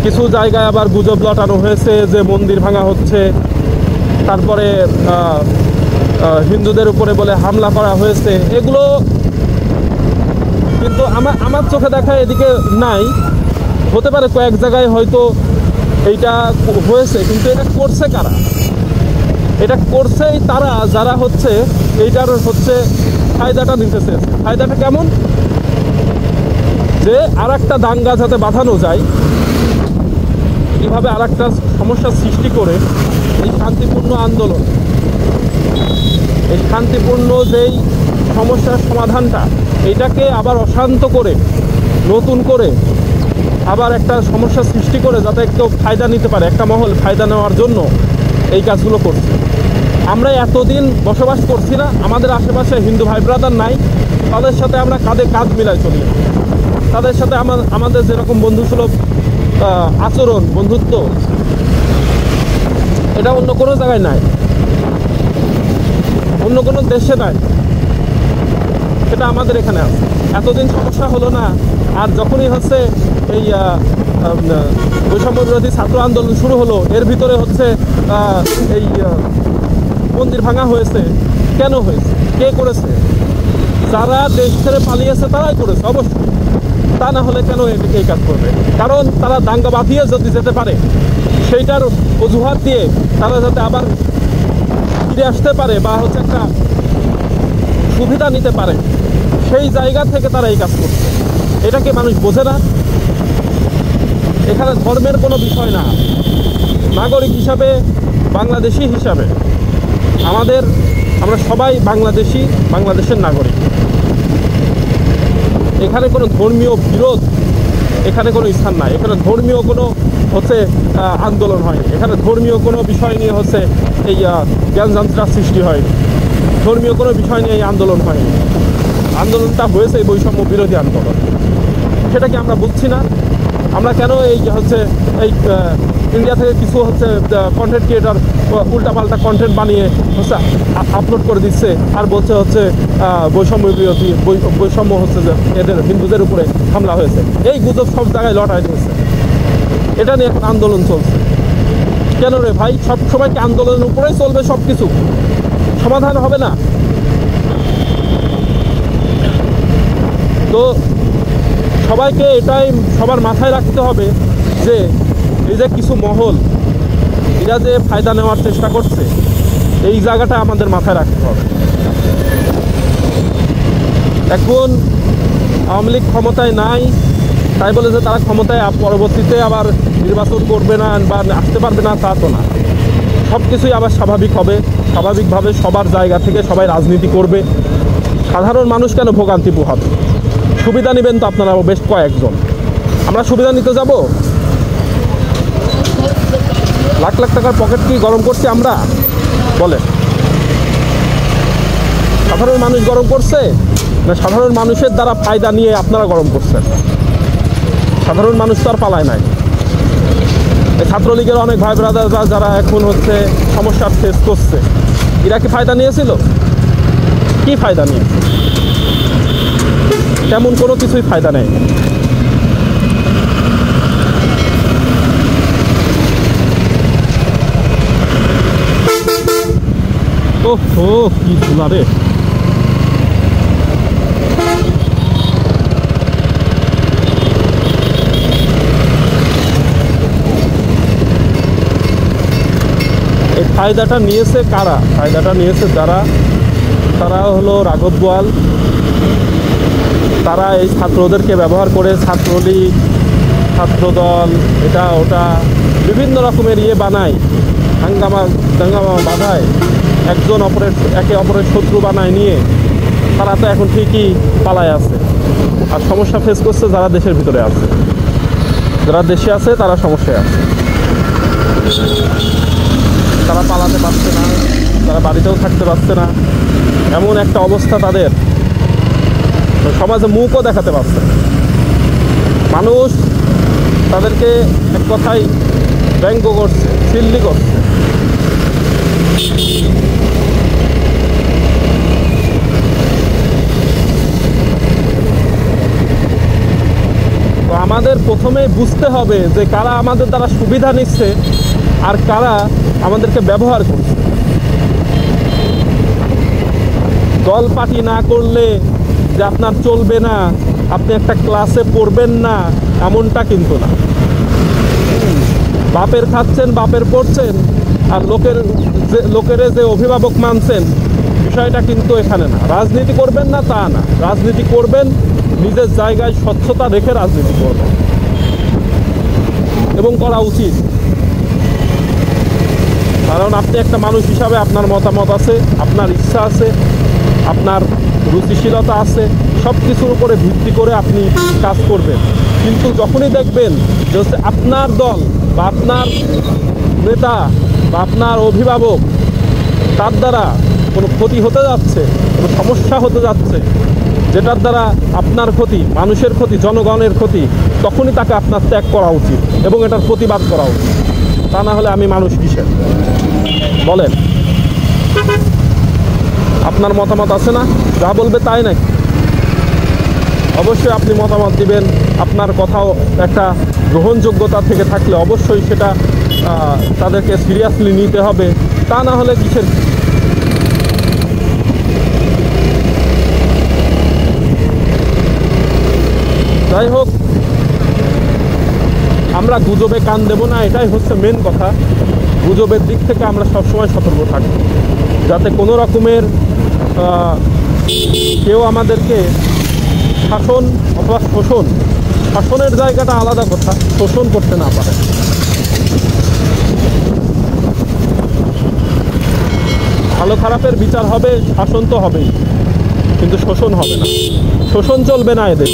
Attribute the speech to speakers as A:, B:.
A: কিছু জায়গায় আবার গুজব লটানো হয়েছে যে মন্দির ভাঙা হচ্ছে, তারপরে হিন্দুদের উপরে বলে হামলা করা হয়েছে। এগুলো কিন্তু আমার চোখে দেখা এদিকে নাই। হতে পারে কয়েক জায়গায় হয়তো এইটা হয়েছে, কিন্তু এটা করছে কারা? এটা করছেই তারা যারা হচ্ছে এইটার হচ্ছে ফায়দাটা নিতেছে। ফায়দাটা কেমন? যে আর একটা দাঙ্গা যাতে বাঁধানো যায়, কীভাবে আর একটা সমস্যার সৃষ্টি করে এই শান্তিপূর্ণ আন্দোলন, এই শান্তিপূর্ণ যেই সমস্যার সমাধানটা, এইটাকে আবার অশান্ত করে নতুন করে আবার একটা সমস্যা সৃষ্টি করে যাতে কেউ ফায়দা নিতে পারে, একটা মহল ফায়দা নেওয়ার জন্য এই কাজগুলো করছে। আমরা এতদিন বসবাস করছি না, আমাদের আশেপাশে হিন্দু ভাই ব্রাদার নাই, তাদের সাথে আমরা কাঁধে কাঁধ মিলাই চলি না। তাদের সাথে আমাদের যেরকম বন্ধুসুলভ আচরণ, বন্ধুত্ব, এটা অন্য কোনো জায়গায় নাই, অন্য কোনো দেশে নাই, সেটা আমাদের এখানে আছে। এতদিন সমস্যা হলো না, আর যখনই হচ্ছে এই বৈষম্য বিরোধী ছাত্র আন্দোলন শুরু হলো, এর ভিতরে হচ্ছে এই মন্দির ভাঙা হয়েছে। কেন হয়েছে? কে করেছে? যারা দেশ ছেড়ে পালিয়েছে তারাই করেছে অবশ্যই, তা না হলে কেন এই কাজ করবে? কারণ তারা দাঙ্গা বাঁধিয়ে যদি যেতে পারে, সেইটার অজুহাত দিয়ে তারা যাতে আবার ফিরে আসতে পারে বা হচ্ছে একটা সুবিধা নিতে পারে, সেই জায়গা থেকে তারা এই কাজ করছে। এটা কি মানুষ বোঝে না? এখানে ধর্মের কোনো বিষয় না। নাগরিক হিসাবে, বাংলাদেশি হিসাবে আমরা সবাই বাংলাদেশি, বাংলাদেশের নাগরিক। এখানে কোনো ধর্মীয় বিরোধ, এখানে কোনো স্থান নাই। এখানে ধর্মীয় কোনো হচ্ছে আন্দোলন হয়নি। এখানে ধর্মীয় কোনো বিষয় নিয়ে হচ্ছে এই জ্ঞানযন্ত্রার সৃষ্টি হয়নি। ধর্মীয় কোনো বিষয় নিয়ে এই আন্দোলন হয়নি। আন্দোলনটা হয়েছে এই বৈষম্য বিরোধী আন্দোলন। সেটা কি আমরা বুঝছি না? আমরা কেন এই হচ্ছে এই ইন্ডিয়া থেকে কিছু হচ্ছে কন্টেন্ট ক্রিয়েটর উল্টাপাল্টা কন্টেন্ট বানিয়ে হচ্ছে আপলোড করে দিচ্ছে আর বলছে হচ্ছে বৈষম্য বিরোধী, বৈষম্য হচ্ছে যে এদের হিন্দুদের উপরে হামলা হয়েছে। এই গুজব সব জায়গায় লটাই দিয়েছে। এটা নিয়ে এখন আন্দোলন চলছে। কেন রে ভাই? সব সময়কে আন্দোলনের উপরেই চলবে সব কিছু? সমাধান হবে না তো। সবাইকে এটাই সবার মাথায় রাখতে হবে যে এই যে কিছু মহল এরা যে ফায়দা নেওয়ার চেষ্টা করছে, এই জায়গাটা আমাদের মাথায় রাখতে হবে। এখন আওয়ামী লীগ ক্ষমতায় নাই, তাই বলে যে তারা ক্ষমতায় পরবর্তীতে আবার নির্বাচন করবে না বা আসতে পারবে না, তা তো না। সব কিছুই আবার স্বাভাবিক হবে। স্বাভাবিকভাবে সবার জায়গা থেকে সবাই রাজনীতি করবে। সাধারণ মানুষ কেন ভোগান্তি পোহাবে? সুবিধা নেবেন তো আপনারা বেশ কয়েকজন। আমরা সুবিধা নিতে যাব? লাখ লাখ টাকার পকেট কি গরম করছি আমরা? বলে সাধারণ মানুষ গরম করছে না সাধারণ মানুষের দ্বারা ফায়দা নিয়ে আপনারা গরম করছেন? সাধারণ মানুষ তো আর পালায় নাই। এই ছাত্রলীগের অনেক ভাই ব্রাদাররা যারা এখন হচ্ছে সমস্যা ফেস করছে, এরা কি ফায়দা নিয়েছিল? কি ফায়দা নিয়েছে? তেমন কোনো কিছুই ফায়দা নেই। ওহো, কি ধুলা রে! এই ফায়দাটা নিয়েছে কারা? ফায়দাটা নিয়েছে যারা, তারা হলো রাঘব বোয়াল। তারা এই ছাত্রদেরকে ব্যবহার করে ছাত্রলীগ, ছাত্রদল, এটা ওটা বিভিন্ন রকমের বানায়, হাঙ্গামা বাধায়, একজন একে অপরের শত্রু বানায় নিয়ে তারা তো এখন ঠিকই পালায় আছে। আর সমস্যা ফেস করছে যারা দেশের ভিতরে আছে। যারা দেশে আছে তারা সমস্যায় আছে। তারা পালাতে পারছে না, তারা বাড়িতেও থাকতে পারছে না, এমন একটা অবস্থা তাদের। সমাজে মুখও দেখাতে পারছে না। মানুষ তাদেরকে এক কথায় ব্যঙ্গ করছে, চিল্লি করছে। তো আমাদের প্রথমে বুঝতে হবে যে কারা আমাদের দ্বারা সুবিধা নিচ্ছে আর কারা আমাদেরকে ব্যবহার করছে। দল পার্টি না করলে যে আপনার চলবে না, আপনি একটা ক্লাসে পড়বেন না, এমনটা কিন্তু না। বাপের খাচ্ছেন, বাপের পড়ছেন, আর লোকের যে অভিভাবক মানছেন, বিষয়টা কিন্তু এখানে না। রাজনীতি করবেন না তা না, রাজনীতি করবেন, নিজের জায়গায় স্বচ্ছতা রেখে রাজনীতি করবেন এবং করা উচিত। কারণ আপনি একটা মানুষ হিসাবে আপনার মতামত আছে, আপনার ইচ্ছা আছে, আপনার রুচিশীলতা আছে, সব কিছুর উপরে ভিত্তি করে আপনি কাজ করবেন। কিন্তু যখনই দেখবেন যে আপনার দল বা আপনার নেতা বা আপনার অভিভাবক তার দ্বারা কোনো ক্ষতি হতে যাচ্ছে, কোনো সমস্যা হতে যাচ্ছে, যেটার দ্বারা আপনার ক্ষতি, মানুষের ক্ষতি, জনগণের ক্ষতি, তখনই তাকে আপনার ত্যাগ করা উচিত এবং এটার প্রতিবাদ করা উচিত। তা না হলে আমি মানুষ কিসের? বলেন, আপনার মতামত আছে না? যা বলবে তাই নাকি? অবশ্যই আপনি মতামত দিবেন, আপনার কথাও একটা গ্রহণযোগ্যতা থেকে থাকলে অবশ্যই সেটা তাদেরকে সিরিয়াসলি নিতে হবে। তা না হলে কিসের? যাই হোক, আমরা গুজবে কান দেব না, এটাই হচ্ছে মেন কথা। গুজবের দিক থেকে আমরা সবসময় সতর্ক থাকব, যাতে কোনো রকমের কেউ আমাদেরকে শাসন অথবা শাসনের জায়গাটা আলাদা কথা, শোষণ করতে না পারে। ভালো খারাপের বিচার হবে, শাসন তো হবেই, কিন্তু শোষণ হবে না, শোষণ চলবে না এদের।